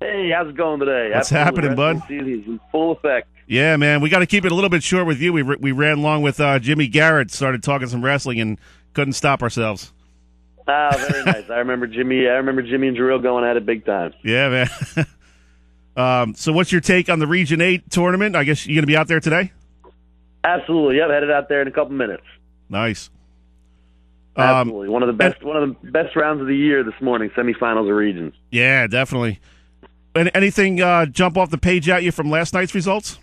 Hey, how's it going today? What's happening, bud? Season is in full effect. Yeah, man. We got to keep it a little bit short with you. We ran long with Jimmy Garrett, started talking some wrestling, and couldn't stop ourselves. Ah, very nice. I remember Jimmy and Jarrell going at it big time. Yeah, man. So what's your take on the Region 8 tournament? I guess you're going to be out there today? Absolutely. Yep, headed out there in a couple minutes. Nice. Absolutely. One of the best rounds of the year this morning, semifinals of regions. Yeah, definitely. Anything jump off the page at you from last night's results?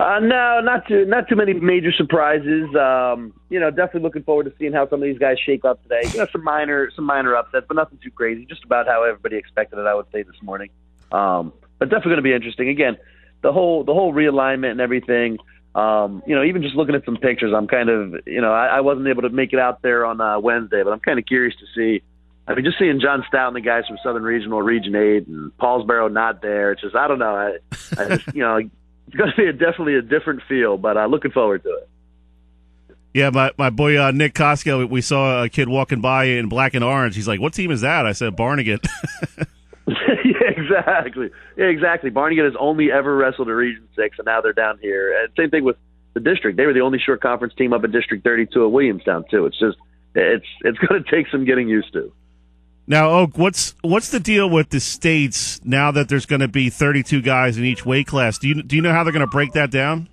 No, not too many major surprises. Definitely looking forward to seeing how some of these guys shake up today. Some minor upsets, but nothing too crazy. Just about how everybody expected it, I would say, this morning. But definitely going to be interesting. Again, the whole realignment and everything. Even just looking at some pictures, I'm kind of, I wasn't able to make it out there on Wednesday, but I'm kind of curious to see. I mean, just seeing John Stout and the guys from Southern Regional, Region 8, and Paulsboro not there. It's just, I don't know. I just, it's going to be definitely a different feel, but looking forward to it. Yeah, my boy Nick Costco, we saw a kid walking by in black and orange. He's like, "What team is that?" I said, "Barnegat." Yeah, exactly. Barnegat has only ever wrestled at Region 6, and now they're down here. And same thing with the district. They were the only short conference team up in District 32 at Williamstown, too. It's just, it's going to take some getting used to. Now, Oak, what's the deal with the states now that there's going to be 32 guys in each weight class? Do you know how they're going to break that down?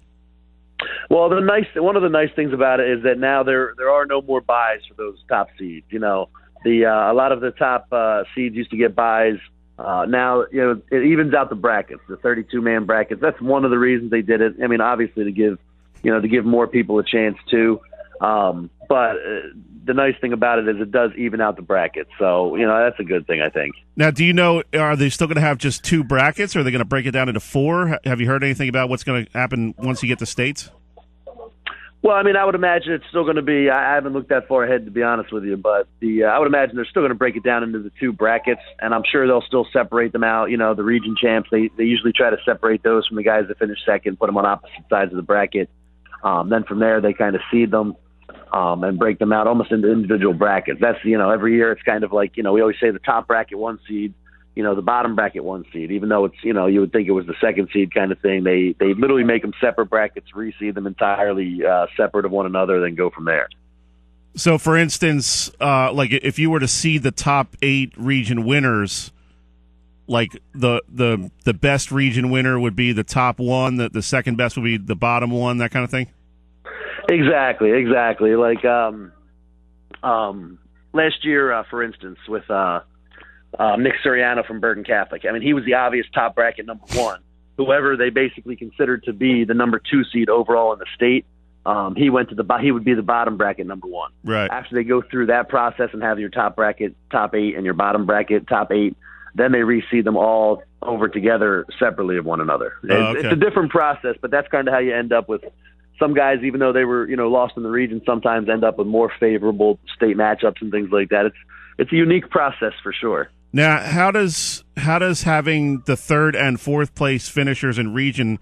Well, one of the nice things about it is that now there are no more buys for those top seeds. A lot of the top seeds used to get buys. Now, it evens out the brackets, the 32-man brackets. That's one of the reasons they did it. I mean, obviously to give more people a chance too. But the nice thing about it is it does even out the brackets. So, that's a good thing, I think. Now, do you know, are they still going to have just 2 brackets, or are they going to break it down into 4? Have you heard anything about what's going to happen once you get to states? Well, I mean, I would imagine it's still going to be – I haven't looked that far ahead, to be honest with you, but I would imagine they're still going to break it down into the 2 brackets, and I'm sure they'll still separate them out. The region champs, they usually try to separate those from the guys that finish second, put them on opposite sides of the bracket. Then from there, they kind of seed them and break them out almost into individual brackets. That's, every year it's kind of like, we always say the top bracket 1 seed, the bottom bracket 1 seed, even though it's, you would think it was the 2nd seed kind of thing. They literally make them separate brackets, reseed them entirely separate of one another, then go from there. So, for instance, like if you were to seed the top 8 region winners, like the best region winner would be the top 1, the second best would be the bottom 1, that kind of thing? Exactly. Like last year, for instance, with Nick Suriano from Bergen Catholic. I mean, he was the obvious top bracket number 1. Whoever they basically considered to be the number 2 seed overall in the state, he would be the bottom bracket number 1. Right. After they go through that process and have your top bracket top 8 and your bottom bracket top 8, then they reseed them all over together separately of one another. Okay. It's a different process, but that's kind of how you end up with some guys, even though they were lost in the region, sometimes end up with more favorable state matchups and things like that. It's a unique process for sure. Now, how does having the 3rd and 4th place finishers in region,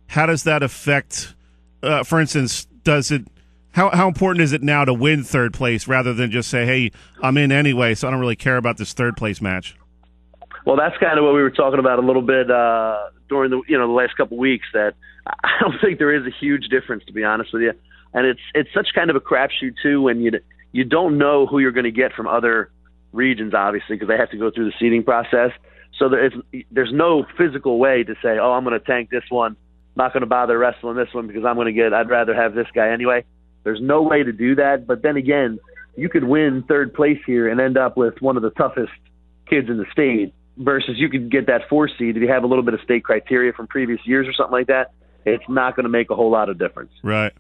how does that affect? For instance, how important is it now to win 3rd place rather than just say, "Hey, I'm in anyway, so I don't really care about this 3rd place match"? Well, that's kind of what we were talking about a little bit during the last couple of weeks. That I don't think there is a huge difference, to be honest with you, and it's such kind of a crapshoot too when you don't know who you're going to get from other regions, obviously, because they have to go through the seeding process. So there's no physical way to say, "Oh, I'm going to tank this one, not going to bother wrestling this one because I'd rather have this guy anyway." There's no way to do that. But then again, you could win 3rd place here and end up with one of the toughest kids in the state, versus you could get that 4 seed if you have a little bit of state criteria from previous years or something like that. It's not going to make a whole lot of difference. Right.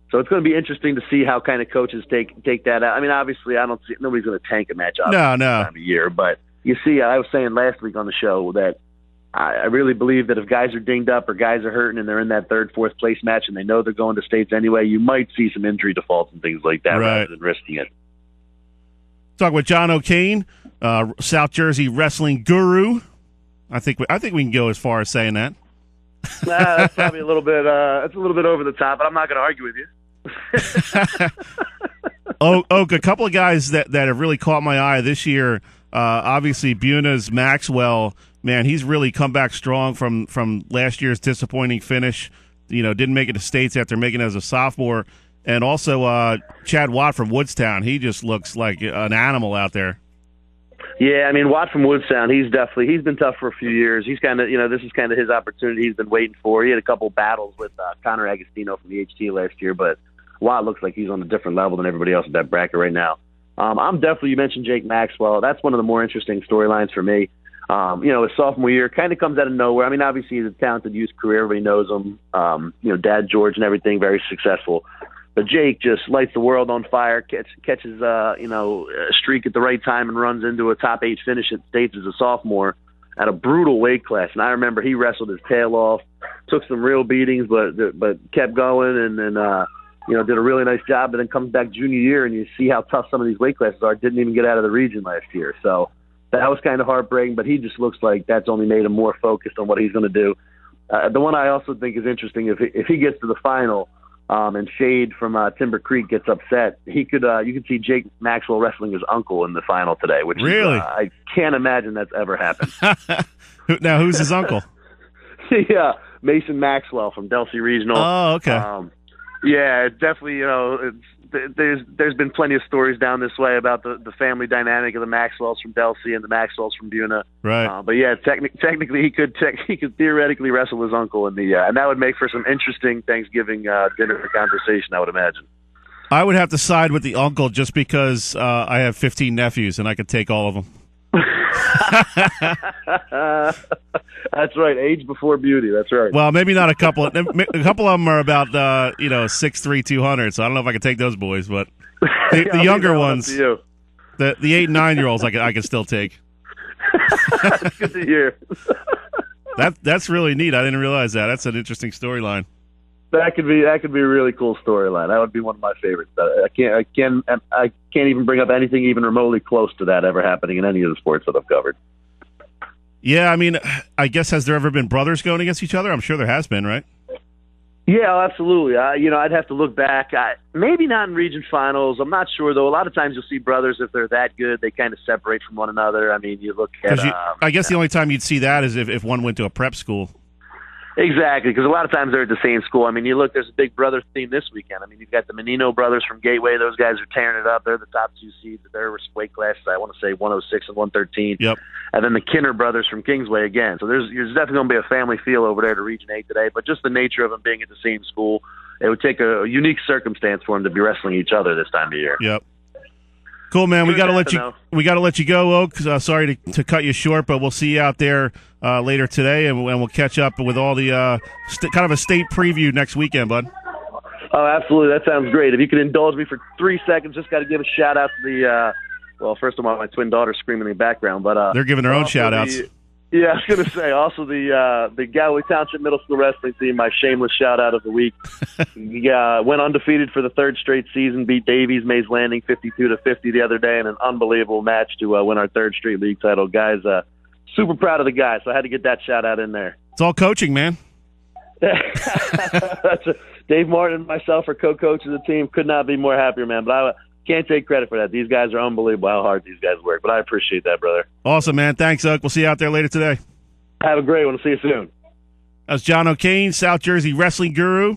So it's going to be interesting to see how kind of coaches take that out. I mean, obviously, I don't see nobody's going to tank a match this time of year, but you see, I was saying last week on the show that I really believe that if guys are dinged up or guys are hurting and they're in that 3rd, 4th place match and they know they're going to states anyway, you might see some injury defaults and things like that rather than risking it. Talk with John O'Kane, South Jersey wrestling guru. I think we can go as far as saying that. That's probably a little bit. It's a little bit over the top, but I'm not going to argue with you. A couple of guys that have really caught my eye this year. Obviously, Buna's Maxwell, man, he's really come back strong from last year's disappointing finish. Didn't make it to states after making it as a sophomore. And also Chad Watt from Woodstown. He just looks like an animal out there. Yeah, I mean, Watt from Woodstown, he's been tough for a few years. He's kind of, this is kind of his opportunity he's been waiting for. He had a couple battles with Connor Agostino from the HT last year, but Watt looks like he's on a different level than everybody else in that bracket right now. You mentioned Jake Maxwell. That's one of the more interesting storylines for me. His sophomore year kind of comes out of nowhere. I mean, obviously he's a talented youth career. Everybody knows him. Dad George and everything, very successful. But Jake just lights the world on fire, catches a streak at the right time and runs into a top 8 finish at states as a sophomore at a brutal weight class. And I remember he wrestled his tail off, took some real beatings, but kept going and then did a really nice job. But then comes back junior year and you see how tough some of these weight classes are. Didn't even get out of the region last year. So that was kind of heartbreaking, but he just looks like that's only made him more focused on what he's going to do. The one I also think is interesting, if he gets to the final, and Shade from Timber Creek gets upset, you could see Jake Maxwell wrestling his uncle in the final today, which really? I can't imagine that's ever happened. Now, who's his uncle? Yeah, Mason Maxwell from Delsey Regional. Oh, okay. Yeah, it's definitely, there's been plenty of stories down this way about the family dynamic of the Maxwells from Delsey and the Maxwells from Buna. Right. But yeah, technically he could theoretically wrestle his uncle in the and that would make for some interesting Thanksgiving dinner conversation, I would imagine. I would have to side with the uncle just because I have 15 nephews and I could take all of them. That's right. Age before beauty. That's right. Well, maybe not a couple. A couple of them are about 6'3", 200. So I don't know if I can take those boys, but the younger ones, the 8 and 9-year-olds, I can still take. That's good to hear. That's really neat. I didn't realize that. That's an interesting storyline. That could be a really cool storyline. That would be one of my favorites. I can't even bring up anything even remotely close to that ever happening in any of the sports that I've covered. Yeah, I mean, I guess has there ever been brothers going against each other? I'm sure there has been, right? Yeah, absolutely. I'd have to look back. Maybe not in region finals. I'm not sure, though. A lot of times you'll see brothers, if they're that good, they kind of separate from one another. I mean, you look at... I guess the only time you'd see that is if one went to a prep school. Exactly, because a lot of times they're at the same school. I mean, you look, there's a big brother theme this weekend. I mean, you've got the Menino brothers from Gateway. Those guys are tearing it up. They're the top 2 seeds at their weight classes. I want to say 106 and 113. Yep. And then the Kinner brothers from Kingsway again. So there's definitely going to be a family feel over there to Region 8 today. But just the nature of them being at the same school, it would take a unique circumstance for them to be wrestling each other this time of year. Yep. Cool, man. We got to let you go, Oak. Sorry to cut you short, but we'll see you out there later today, and we'll catch up with all the kind of a state preview next weekend, bud. Oh, absolutely. That sounds great. If you could indulge me for 3 seconds, just got to give a shout out to the well, first of all, my twin daughter's screaming in the background, but they're giving their own shout outs. Yeah, I was going to say, also the Galloway Township Middle School Wrestling Team, my shameless shout-out of the week. Went undefeated for the 3rd straight season, beat Davies, Mays Landing 52-50 the other day in an unbelievable match to win our 3rd straight league title. Guys, super proud of the guys, so I had to get that shout-out in there. It's all coaching, man. Dave Martin and myself are co-coaches of the team. Could not be more happier, man, but I can't take credit for that. These guys are unbelievable how hard these guys work, but I appreciate that, brother. Awesome, man. Thanks, Oak. We'll see you out there later today. Have a great one. See you soon. That's John O'Kane, South Jersey wrestling guru.